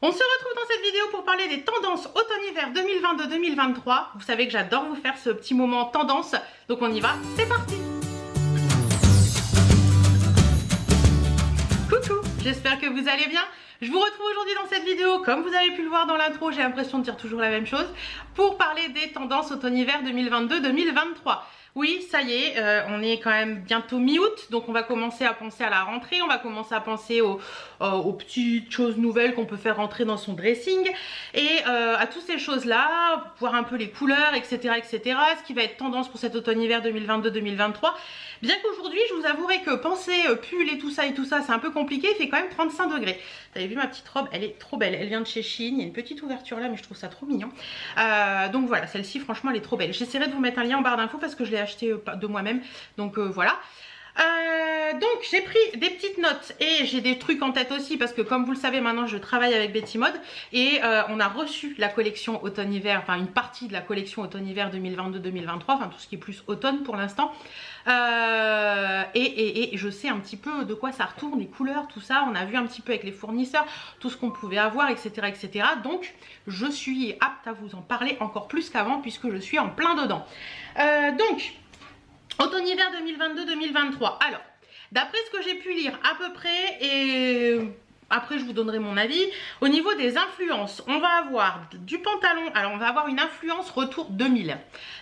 On se retrouve dans cette vidéo pour parler des tendances automne-hiver 2022-2023. Vous savez que j'adore vous faire ce petit moment tendance, donc on y va, c'est parti. Coucou, j'espère que vous allez bien. Je vous retrouve aujourd'hui dans cette vidéo, comme vous avez pu le voir dans l'intro, j'ai l'impression de dire toujours la même chose, pour parler des tendances automne-hiver 2022-2023. Oui, ça y est, on est quand même bientôt mi-août, donc on va commencer à penser à la rentrée, on va commencer à penser aux petites choses nouvelles qu'on peut faire rentrer dans son dressing et à toutes ces choses-là, voir un peu les couleurs, etc., etc., ce qui va être tendance pour cet automne-hiver 2022-2023. Bien qu'aujourd'hui, je vous avouerai que penser pull et tout ça, c'est un peu compliqué, il fait quand même 35 degrés. Vous avez vu ma petite robe, elle est trop belle, elle vient de chez Shein, il y a une petite ouverture là, mais je trouve ça trop mignon. Donc voilà, celle-ci, franchement, elle est trop belle. J'essaierai de vous mettre un lien en barre d'infos parce que je l'ai acheté de moi-même, donc voilà. Donc j'ai pris des petites notes et j'ai des trucs en tête aussi parce que comme vous le savez maintenant je travaille avec Betty Mode et on a reçu la collection automne-hiver, enfin une partie de la collection automne-hiver 2022-2023, enfin tout ce qui est plus automne pour l'instant. Et je sais un petit peu de quoi ça retourne, les couleurs, tout ça, on a vu un petit peu avec les fournisseurs, tout ce qu'on pouvait avoir, etc., etc. Donc je suis apte à vous en parler encore plus qu'avant puisque je suis en plein dedans. Donc automne-hiver 2022-2023. Alors, d'après ce que j'ai pu lire à peu près, et après je vous donnerai mon avis, au niveau des influences, on va avoir du pantalon, alors on va avoir une influence retour 2000.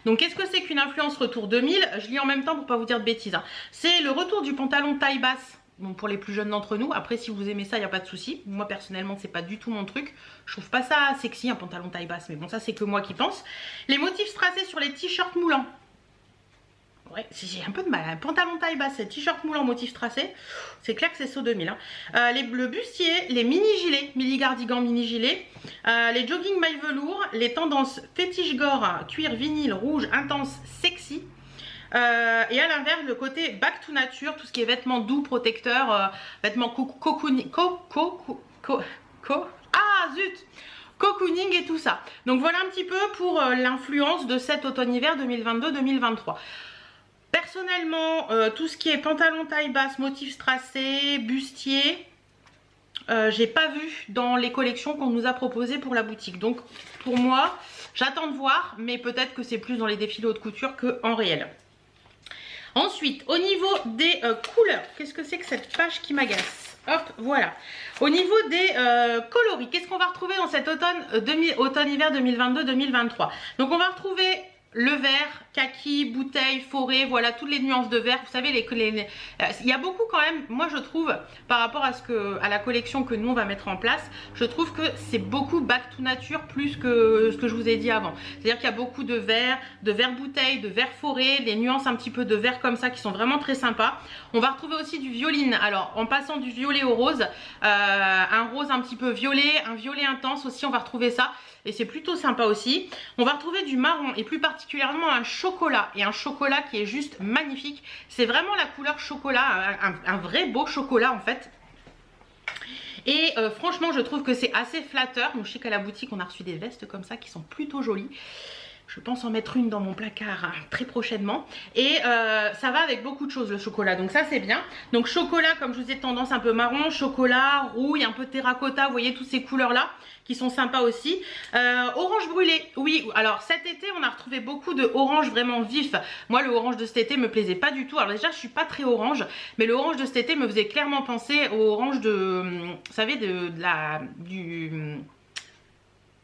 Donc qu'est-ce que c'est qu'une influence retour 2000? Je lis en même temps pour pas vous dire de bêtises. Hein. C'est le retour du pantalon taille basse. Bon, pour les plus jeunes d'entre nous, après si vous aimez ça, il n'y a pas de souci. Moi personnellement, c'est pas du tout mon truc. Je trouve pas ça sexy, un pantalon taille basse, mais bon, ça c'est que moi qui pense. Les motifs tracés sur les t-shirts moulants. Ouais, j'ai un peu de mal. Un pantalon taille basse, t-shirt moulant motif tracé, c'est clair que c'est saut 2000. Hein. Le bustier, les mini-gilets, mini-gardigans, mini-gilets, les jogging maille velours, les tendances fétiche gore, cuir vinyle, rouge, intense, sexy. Et à l'inverse, le côté back to nature, tout ce qui est vêtements doux, protecteurs, vêtements cocooning, cocooning et tout ça. Donc voilà un petit peu pour l'influence de cet automne-hiver 2022-2023. Personnellement, tout ce qui est pantalon taille basse, motifs tracés, bustier, j'ai pas vu dans les collections qu'on nous a proposées pour la boutique. Donc pour moi, j'attends de voir, mais peut-être que c'est plus dans les défilés haute couture qu'en réel. Ensuite, au niveau des couleurs, qu'est-ce que c'est que cette page qui m'agace? Hop, voilà. Au niveau des coloris, qu'est-ce qu'on va retrouver dans cet automne-hiver 2022-2023? Donc on va retrouver le vert, kaki, bouteille, forêt, voilà toutes les nuances de vert. Vous savez, il y a beaucoup quand même, moi je trouve, par rapport à la collection que nous on va mettre en place, je trouve que c'est beaucoup back to nature plus que ce que je vous ai dit avant. C'est-à-dire qu'il y a beaucoup de vert bouteille, de vert forêt, des nuances un petit peu de vert comme ça qui sont vraiment très sympas. On va retrouver aussi du violine, alors en passant du violet au rose, un rose un petit peu violet, un violet intense aussi, on va retrouver ça. Et c'est plutôt sympa aussi. On va retrouver du marron et plus particulièrement un chocolat. Et un chocolat qui est juste magnifique. C'est vraiment la couleur chocolat, un vrai beau chocolat en fait. Et franchement je trouve que c'est assez flatteur. Donc je sais qu'à la boutique on a reçu des vestes comme ça qui sont plutôt jolies. Je pense en mettre une dans mon placard hein, très prochainement. Et ça va avec beaucoup de choses le chocolat. Donc ça c'est bien. Donc chocolat comme je vous ai tendance un peu marron, chocolat, rouille, un peu terracotta. Vous voyez toutes ces couleurs là qui sont sympas aussi. Orange brûlé. Oui alors cet été on a retrouvé beaucoup de orange vraiment vif. Moi le orange de cet été me plaisait pas du tout. Alors déjà je suis pas très orange. Mais le orange de cet été me faisait clairement penser au orange de... Vous savez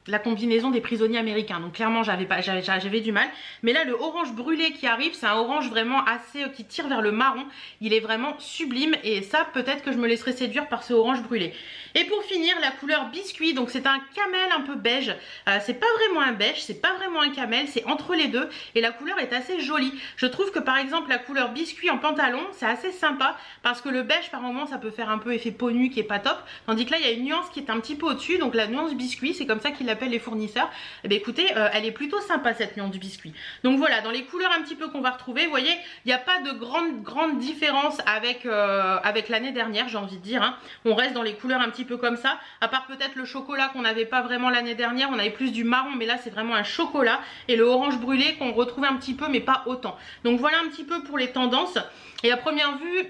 la combinaison des prisonniers américains. Donc clairement j'avais du mal. Mais là le orange brûlé qui arrive, c'est un orange vraiment assez qui tire vers le marron. Il est vraiment sublime et ça peut-être que je me laisserai séduire par ce orange brûlé. Et pour finir la couleur biscuit, donc c'est un camel un peu beige. C'est pas vraiment un beige, c'est pas vraiment un camel, c'est entre les deux et la couleur est assez jolie. Je trouve que par exemple la couleur biscuit en pantalon c'est assez sympa parce que le beige par moment ça peut faire un peu effet peau nue qui est pas top. Tandis que là il y a une nuance qui est un petit peu au-dessus, donc la nuance biscuit c'est comme ça qu'il l'appellent les fournisseurs. Et bien écoutez elle est plutôt sympa cette nuance du biscuit. Donc voilà, dans les couleurs un petit peu qu'on va retrouver, vous voyez il n'y a pas de grande différence avec l'année dernière, j'ai envie de dire hein. On reste dans les couleurs un petit peu comme ça, à part peut-être le chocolat qu'on n'avait pas vraiment l'année dernière, on avait plus du marron mais là c'est vraiment un chocolat, et le orange brûlé qu'on retrouve un petit peu mais pas autant. Donc voilà un petit peu pour les tendances. Et à première vue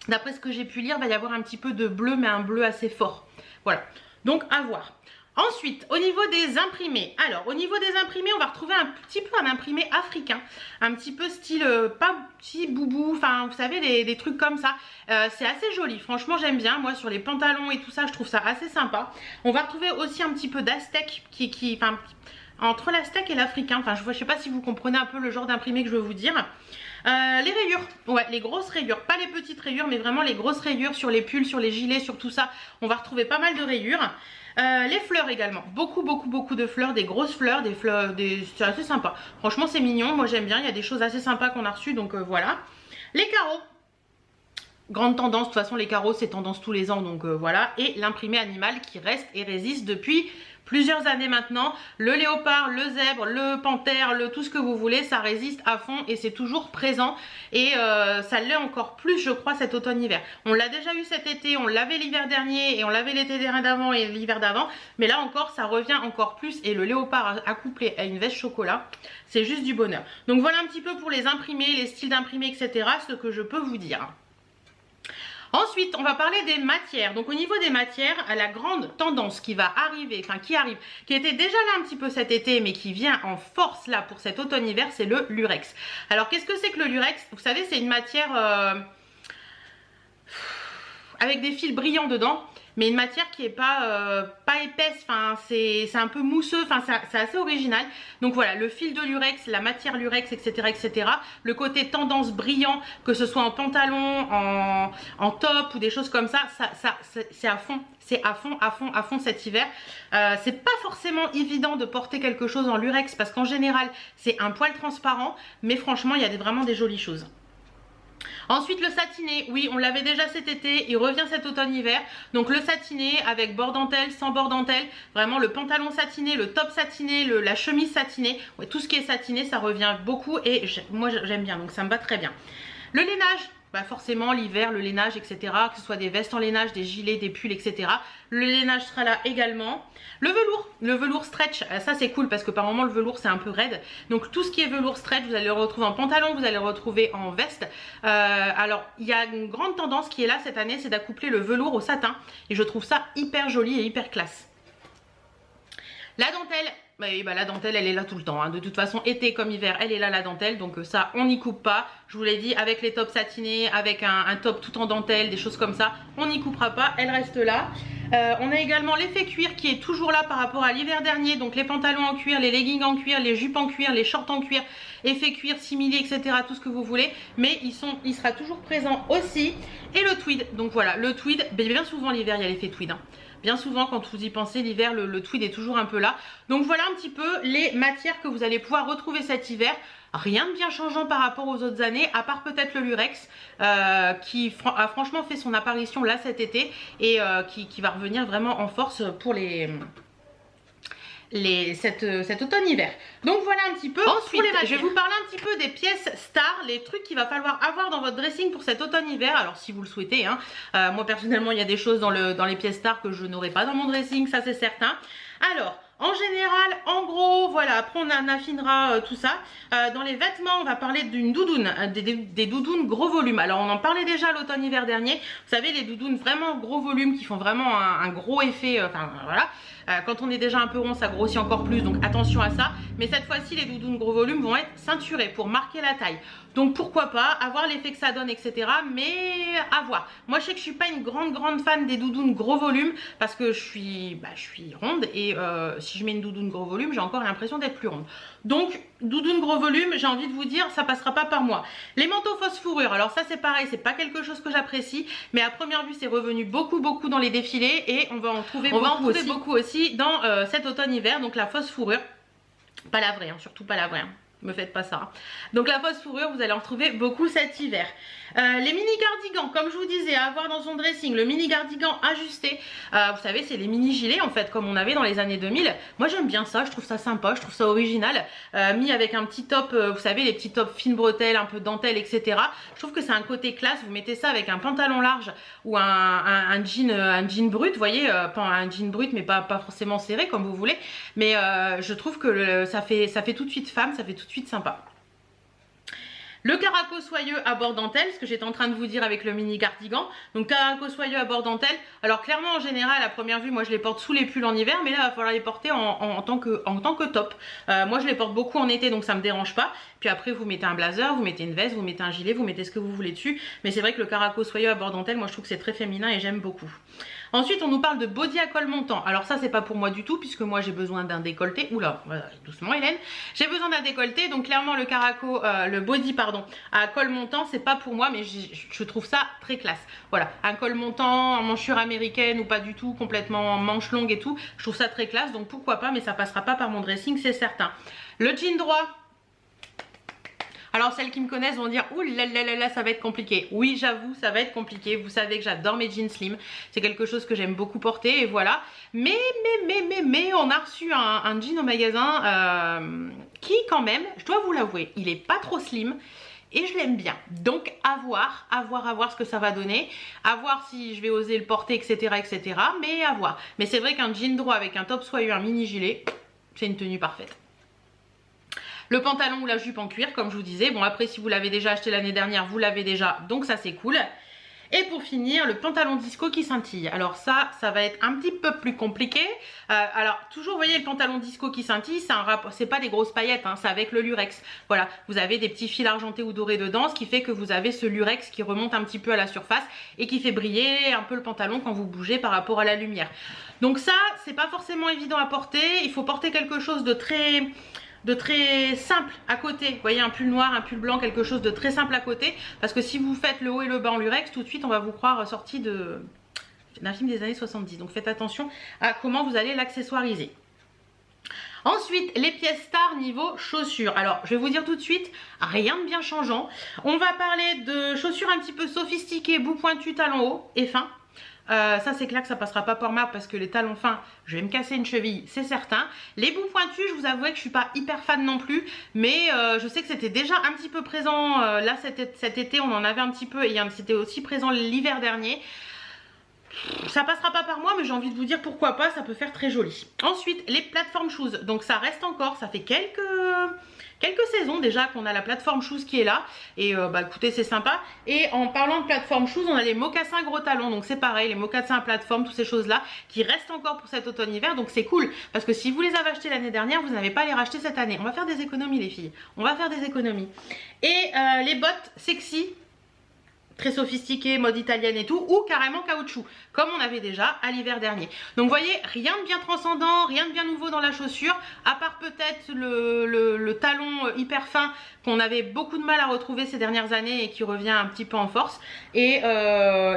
D'après ce que j'ai pu lire, il va y avoir un petit peu de bleu, mais un bleu assez fort. Voilà, donc à voir. Ensuite, au niveau des imprimés. Alors, au niveau des imprimés, on va retrouver un petit peu un imprimé africain. Un petit peu style, pas petit boubou, enfin, vous savez, des trucs comme ça. C'est assez joli, franchement, j'aime bien. Moi, sur les pantalons et tout ça, je trouve ça assez sympa. On va retrouver aussi un petit peu d'aztèque enfin, entre l'aztèque et l'africain. Enfin, je sais pas si vous comprenez un peu le genre d'imprimé que je veux vous dire. Les rayures, ouais, les grosses rayures, pas les petites rayures, mais vraiment les grosses rayures sur les pulls, sur les gilets, sur tout ça. On va retrouver pas mal de rayures. Les fleurs également, beaucoup de fleurs, des grosses fleurs, c'est assez sympa. Franchement, c'est mignon, moi j'aime bien, il y a des choses assez sympas qu'on a reçues, donc voilà. Les carreaux. Grande tendance, de toute façon les carreaux c'est tendance tous les ans, donc voilà. Et l'imprimé animal qui reste et résiste depuis plusieurs années maintenant. Le léopard, le zèbre, le panthère, tout ce que vous voulez, ça résiste à fond et c'est toujours présent. Et ça l'est encore plus, je crois, cet automne-hiver. On l'a déjà eu cet été, on l'avait l'hiver dernier et on l'avait l'été d'avant et l'hiver d'avant. Mais là encore, ça revient encore plus et le léopard accouplé à une veste chocolat, c'est juste du bonheur. Donc voilà un petit peu pour les imprimés, les styles d'imprimés, etc. ce que je peux vous dire. Ensuite, on va parler des matières. Donc au niveau des matières, la grande tendance qui va arriver, enfin qui était déjà là un petit peu cet été, mais qui vient en force là pour cet automne-hiver, c'est le lurex. Alors qu'est-ce que c'est que le lurex? Vous savez, c'est une matière avec des fils brillants dedans, mais une matière qui est pas épaisse, enfin c'est un peu mousseux, enfin c'est assez original. Donc voilà, le fil de lurex, la matière lurex, etc. etc. Le côté tendance brillant, que ce soit en pantalon, en top ou des choses comme ça, c'est à fond. C'est à fond cet hiver. C'est pas forcément évident de porter quelque chose en lurex parce qu'en général c'est un poil transparent, mais franchement il y a vraiment des jolies choses. Ensuite le satiné, oui on l'avait déjà cet été, il revient cet automne-hiver. Donc le satiné avec bord dentelle, sans bord dentelle, vraiment le pantalon satiné, le top satiné, la chemise satinée, ouais, tout ce qui est satiné ça revient beaucoup et moi j'aime bien, donc ça me va très bien. Le lainage, bah forcément l'hiver, le lainage, etc. Que ce soit des vestes en lainage, des gilets, des pulls, etc. Le lainage sera là également. Le velours stretch, ça c'est cool parce que par moment le velours c'est un peu raide. Donc tout ce qui est velours stretch, vous allez le retrouver en pantalon, vous allez le retrouver en veste. Alors il y a une grande tendance qui est là cette année, c'est d'accoupler le velours au satin. Et je trouve ça hyper joli et hyper classe. La dentelle. Bah, la dentelle elle est là tout le temps, hein. De toute façon été comme hiver elle est là la dentelle, donc ça on n'y coupe pas. Je vous l'ai dit, avec les tops satinés, avec un top tout en dentelle, des choses comme ça, on n'y coupera pas, elle reste là. On a également l'effet cuir qui est toujours là par rapport à l'hiver dernier, donc les pantalons en cuir, les leggings en cuir, les jupes en cuir, les shorts en cuir, effet cuir, simili, etc. tout ce que vous voulez, mais il sera toujours présent aussi. Et le tweed, donc voilà, le tweed, bien souvent l'hiver il y a l'effet tweed, hein. Bien souvent quand vous y pensez l'hiver le tweed est toujours un peu là. Donc voilà un petit peu les matières que vous allez pouvoir retrouver cet hiver. Rien de bien changeant par rapport aux autres années, à part peut-être le lurex qui a franchement fait son apparition là cet été et qui va revenir vraiment en force pour cet automne-hiver. Donc voilà un petit peu. Ensuite, je vais vous parler un petit peu des pièces stars, les trucs qu'il va falloir avoir dans votre dressing pour cet automne-hiver. Alors si vous le souhaitez, hein. Moi personnellement il y a des choses dans les pièces stars que je n'aurai pas dans mon dressing, ça c'est certain. Alors en général, en gros, voilà, après on affinera tout ça. Dans les vêtements, on va parler d'une doudoune, des doudounes gros volume. Alors on en parlait déjà l'automne-hiver dernier. Vous savez, les doudounes vraiment gros volume qui font vraiment un gros effet, enfin voilà. Quand on est déjà un peu rond, ça grossit encore plus, donc attention à ça. Mais cette fois-ci, les doudounes gros volume vont être ceinturées pour marquer la taille. Donc pourquoi pas, avoir l'effet que ça donne, etc. Mais à voir. Moi, je sais que je suis pas une grande fan des doudounes gros volume parce que je suis ronde et si je mets une doudoune gros volume, j'ai encore l'impression d'être plus ronde. Donc, doudoune gros volume, j'ai envie de vous dire, ça passera pas par moi. Les manteaux fausse fourrure, alors ça c'est pareil, c'est pas quelque chose que j'apprécie, mais à première vue, c'est revenu beaucoup dans les défilés et on va en trouver beaucoup aussi dans cet automne-hiver. Donc la fausse fourrure, pas la vraie, hein, surtout pas la vraie. Hein. Me faites pas ça. Donc la fausse fourrure, vous allez en retrouver beaucoup cet hiver. Les mini cardigans, comme je vous disais, à avoir dans son dressing, le mini cardigan ajusté. Vous savez, c'est les mini gilets en fait, comme on avait dans les années 2000. Moi j'aime bien ça, je trouve ça sympa, je trouve ça original. Mis avec un petit top, vous savez, les petits tops fines bretelles, un peu dentelle, etc. Je trouve que c'est un côté classe. Vous mettez ça avec un pantalon large ou un jean brut, vous voyez, pas un jean brut, mais pas forcément serré comme vous voulez. Mais je trouve que ça fait tout de suite femme, ça fait tout de suite sympa. Le caraco soyeux à bord dentelle, ce que j'étais en train de vous dire avec le mini cardigan. Donc caraco soyeux à bord dentelle. Alors clairement en général à première vue moi je les porte sous les pulls en hiver, mais là il va falloir les porter en tant que top. Moi je les porte beaucoup en été donc ça me dérange pas. Puis après vous mettez un blazer, vous mettez une veste, vous mettez un gilet, vous mettez ce que vous voulez dessus. Mais c'est vrai que le caraco soyeux à bord dentelle, moi je trouve que c'est très féminin et j'aime beaucoup. Ensuite on nous parle de body à col montant. Alors ça c'est pas pour moi du tout puisque moi j'ai besoin d'un décolleté. Oula, voilà, doucement Hélène. J'ai besoin d'un décolleté donc clairement le caraco, le body pardon, à col montant c'est pas pour moi mais je trouve ça très classe. Voilà, un col montant en manchure américaine ou pas du tout, complètement en manche longue et tout. Je trouve ça très classe donc pourquoi pas, mais ça passera pas par mon dressing c'est certain. Le jean droit. Alors celles qui me connaissent vont dire ouh là là là là ça va être compliqué. Oui j'avoue ça va être compliqué. Vous savez que j'adore mes jeans slim. C'est quelque chose que j'aime beaucoup porter et voilà. Mais on a reçu un jean au magasin qui quand même, je dois vous l'avouer, il est pas trop slim. Et je l'aime bien. Donc à voir ce que ça va donner. À voir si je vais oser le porter etc. Mais à voir. Mais c'est vrai qu'un jean droit avec un top soyeux, un mini gilet, c'est une tenue parfaite. Le pantalon ou la jupe en cuir comme je vous disais. Bon après si vous l'avez déjà acheté l'année dernière vous l'avez déjà donc ça c'est cool. Et pour finir le pantalon disco qui scintille. Alors ça va être un petit peu plus compliqué. Alors toujours vous voyez le pantalon disco qui scintille c'est un rapport, c'est pas des grosses paillettes hein, c'est avec le lurex. Voilà vous avez des petits fils argentés ou dorés dedans ce qui fait que vous avez ce lurex qui remonte un petit peu à la surface et qui fait briller un peu le pantalon quand vous bougez par rapport à la lumière. Donc ça c'est pas forcément évident à porter. Il faut porter quelque chose de très simple à côté, vous voyez un pull noir, un pull blanc, quelque chose de très simple à côté parce que si vous faites le haut et le bas en lurex tout de suite on va vous croire sorti d'un film des années 70 donc faites attention à comment vous allez l'accessoiriser. Ensuite les pièces stars niveau chaussures. Alors je vais vous dire tout de suite rien de bien changeant. On va parler de chaussures un petit peu sophistiquées, bout pointu, talons hauts et fins. Ça c'est clair que ça passera pas par ma parce que les talons fins je vais me casser une cheville c'est certain. Les bouts pointus je vous avouerai que je suis pas hyper fan non plus mais je sais que c'était déjà un petit peu présent là cet été on en avait un petit peu et c'était aussi présent l'hiver dernier. Ça passera pas par moi mais j'ai envie de vous dire pourquoi pas, ça peut faire très joli. Ensuite les plateformes shoes, donc ça reste encore, ça fait quelques saisons déjà qu'on a la plateforme shoes qui est là et bah écoutez c'est sympa. Et en parlant de plateforme shoes on a les mocassins gros talons donc c'est pareil, les mocassins à plateforme, toutes ces choses là qui restent encore pour cet automne hiver donc c'est cool parce que si vous les avez achetés l'année dernière vous n'avez pas à les racheter cette année. On va faire des économies les filles, on va faire des économies. Et les bottes sexy très sophistiquée, mode italienne et tout, ou carrément caoutchouc, comme on avait déjà à l'hiver dernier. Donc vous voyez, rien de bien transcendant, rien de bien nouveau dans la chaussure, à part peut-être le talon hyper fin qu'on avait beaucoup de mal à retrouver ces dernières années et qui revient un petit peu en force. Et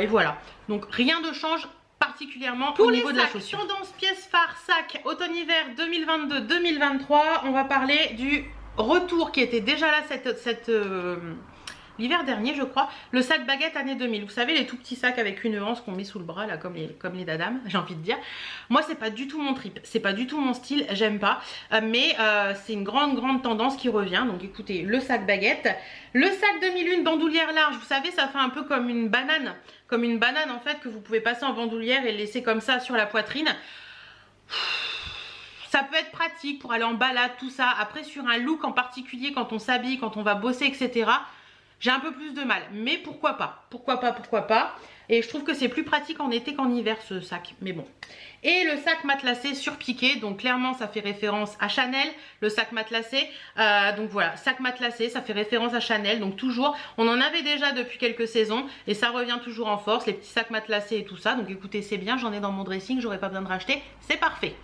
voilà, donc rien de change particulièrement au niveau de la chaussure. Tendance pièce phare sac automne-hiver 2022-2023, on va parler du retour qui était déjà là l'hiver dernier je crois, le sac baguette année 2000. Vous savez les tout petits sacs avec une hanche qu'on met sous le bras là comme les dadames, j'ai envie de dire. Moi c'est pas du tout mon trip, c'est pas du tout mon style, j'aime pas. Mais c'est une grande tendance qui revient. Donc écoutez, le sac baguette. Le sac 2001 bandoulière large, vous savez ça fait un peu comme une banane. Comme une banane en fait que vous pouvez passer en bandoulière et laisser comme ça sur la poitrine. Ça peut être pratique pour aller en balade, tout ça. Après sur un look en particulier quand on s'habille, quand on va bosser etc. J'ai un peu plus de mal, mais pourquoi pas, pourquoi pas. Et je trouve que c'est plus pratique en été qu'en hiver ce sac, mais bon. Et le sac matelassé surpiqué, donc clairement ça fait référence à Chanel, le sac matelassé. Donc voilà, sac matelassé, ça fait référence à Chanel, donc toujours, on en avait déjà depuis quelques saisons et ça revient toujours en force, les petits sacs matelassés et tout ça. Donc écoutez, c'est bien, j'en ai dans mon dressing, j'aurais pas besoin de racheter, c'est parfait.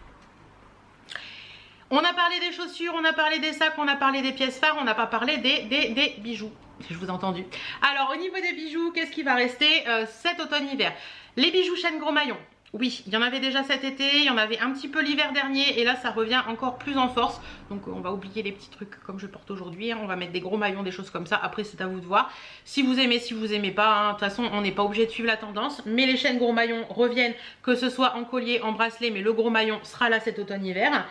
On a parlé des chaussures, on a parlé des sacs, on a parlé des pièces phares, on n'a pas parlé des bijoux. Je vous ai entendu. Alors au niveau des bijoux, qu'est-ce qui va rester cet automne-hiver? Les bijoux chaîne gros maillon. Oui, il y en avait déjà cet été, il y en avait un petit peu l'hiver dernier et là ça revient encore plus en force. Donc on va oublier les petits trucs comme je porte aujourd'hui, hein. On va mettre des gros maillons, des choses comme ça. Après c'est à vous de voir. Si vous aimez, si vous aimez pas, hein. De toute façon on n'est pas obligé de suivre la tendance. Mais les chaînes gros maillons reviennent, que ce soit en collier, en bracelet, mais le gros maillon sera là cet automne-hiver.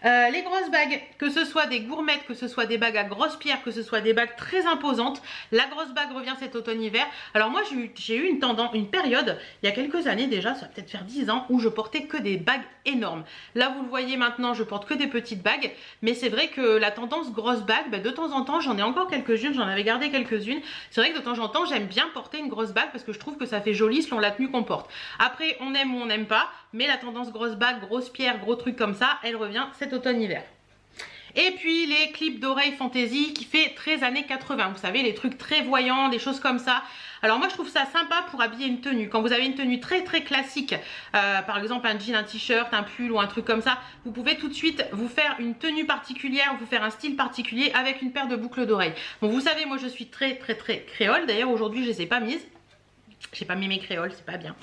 Les grosses bagues, que ce soit des gourmettes, que ce soit des bagues à grosses pierres, que ce soit des bagues très imposantes, la grosse bague revient cet automne-hiver. Alors moi j'ai eu une période, il y a quelques années déjà, ça va peut-être faire 10 ans où je portais que des bagues énormes. Là vous le voyez maintenant, je porte que des petites bagues, mais c'est vrai que la tendance grosse bague, bah, de temps en temps j'en ai encore quelques-unes, j'en avais gardé quelques-unes. C'est vrai que de temps en temps j'aime bien porter une grosse bague parce que je trouve que ça fait joli selon la tenue qu'on porte. Après on aime ou on n'aime pas, mais la tendance grosse bague, grosse pierre, gros truc comme ça, elle revient cet automne-hiver. Et puis les clips d'oreilles fantaisie qui fait très années 80, vous savez, les trucs très voyants, des choses comme ça. Alors moi je trouve ça sympa pour habiller une tenue. Quand vous avez une tenue très classique, par exemple un jean, un t-shirt, un pull ou un truc comme ça, vous pouvez tout de suite vous faire une tenue particulière, vous faire un style particulier avec une paire de boucles d'oreilles. Bon vous savez, moi je suis très créole, d'ailleurs aujourd'hui je les ai pas mises. J'ai pas mis mes créoles, c'est pas bien.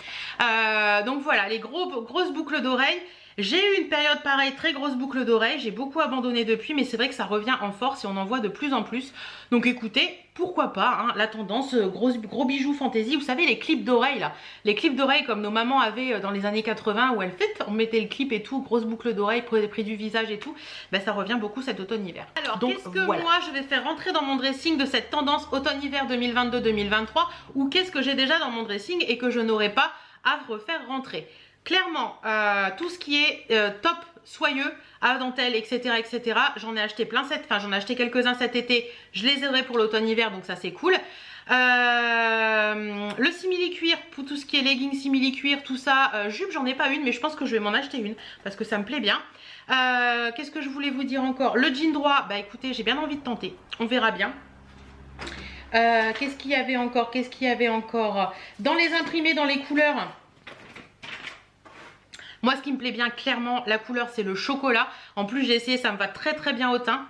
Donc voilà, les grosses boucles d'oreilles. J'ai eu une période pareille, très grosse boucle d'oreilles, j'ai beaucoup abandonné depuis, mais c'est vrai que ça revient en force et on en voit de plus en plus. Donc écoutez, pourquoi pas, hein, la tendance gros bijoux fantaisie, vous savez les clips d'oreilles là, les clips d'oreilles comme nos mamans avaient dans les années 80 où on mettait le clip et tout, grosse boucle d'oreilles près du visage et tout, ben, ça revient beaucoup cet automne-hiver. Alors qu'est-ce que voilà, moi je vais faire rentrer dans mon dressing de cette tendance automne-hiver 2022-2023 ou qu'est-ce que j'ai déjà dans mon dressing et que je n'aurai pas à refaire rentrer? Clairement, tout ce qui est top soyeux, à dentelle, etc. J'en ai acheté j'en ai acheté quelques-uns cet été. Je les aiderai pour l'automne-hiver, donc ça c'est cool. Le simili-cuir, pour tout ce qui est leggings, simili-cuir, tout ça. Jupe, j'en ai pas une, mais je pense que je vais m'en acheter une parce que ça me plaît bien. Qu'est-ce que je voulais vous dire encore? Le jean droit, bah écoutez, j'ai bien envie de tenter. On verra bien. Qu'est-ce qu'il y avait encore? Dans les imprimés, dans les couleurs. Moi ce qui me plaît bien clairement, la couleur c'est le chocolat. En plus j'ai essayé, ça me va très bien au teint.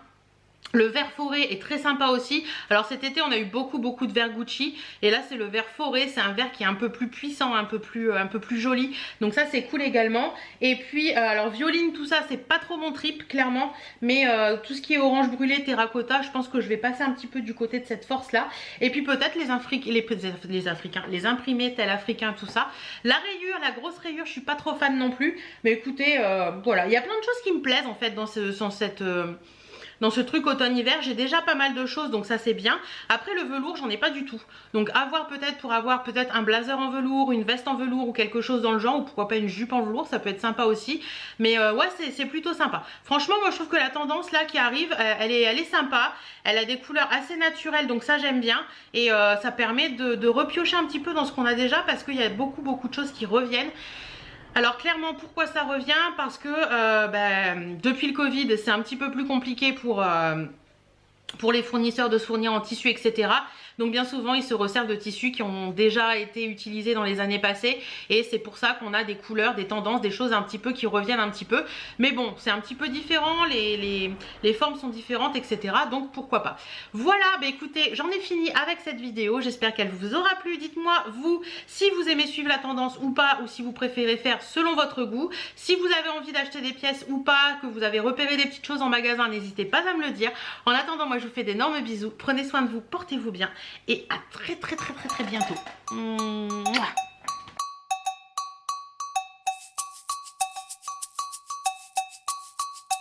Le vert forêt est très sympa aussi. Alors cet été on a eu beaucoup de vert Gucci. Et là c'est le vert forêt, c'est un vert qui est un peu plus puissant, un peu plus joli. Donc ça c'est cool également. Et puis alors violine tout ça c'est pas trop mon trip clairement. Mais tout ce qui est orange brûlé, terracotta, je pense que je vais passer un petit peu du côté de cette force là. Et puis peut-être les imprimés tel africain tout ça. La rayure, la grosse rayure je suis pas trop fan non plus. Mais écoutez voilà, il y a plein de choses qui me plaisent en fait dans ce truc automne-hiver. J'ai déjà pas mal de choses donc ça c'est bien. Après le velours j'en ai pas du tout. Donc à voir peut-être pour avoir peut-être un blazer en velours, une veste en velours ou quelque chose dans le genre. Ou pourquoi pas une jupe en velours, ça peut être sympa aussi. Mais ouais c'est plutôt sympa. Franchement moi je trouve que la tendance là qui arrive elle est sympa. Elle a des couleurs assez naturelles donc ça j'aime bien. Et ça permet de repiocher un petit peu dans ce qu'on a déjà. Parce qu'il y a beaucoup de choses qui reviennent. Alors clairement pourquoi ça revient? Parce que depuis le Covid c'est un petit peu plus compliqué pour les fournisseurs de se fournir en tissu etc. Donc bien souvent ils se resservent de tissus qui ont déjà été utilisés dans les années passées. Et c'est pour ça qu'on a des couleurs, des tendances, des choses un petit peu qui reviennent un petit peu. Mais bon c'est un petit peu différent, les formes sont différentes etc. Donc pourquoi pas. Voilà bah écoutez j'en ai fini avec cette vidéo. J'espère qu'elle vous aura plu. Dites-moi vous si vous aimez suivre la tendance ou pas. Ou si vous préférez faire selon votre goût. Si vous avez envie d'acheter des pièces ou pas. Que vous avez repéré des petites choses en magasin. N'hésitez pas à me le dire. En attendant moi je vous fais d'énormes bisous. Prenez soin de vous, portez-vous bien. Et à très bientôt. Mouah.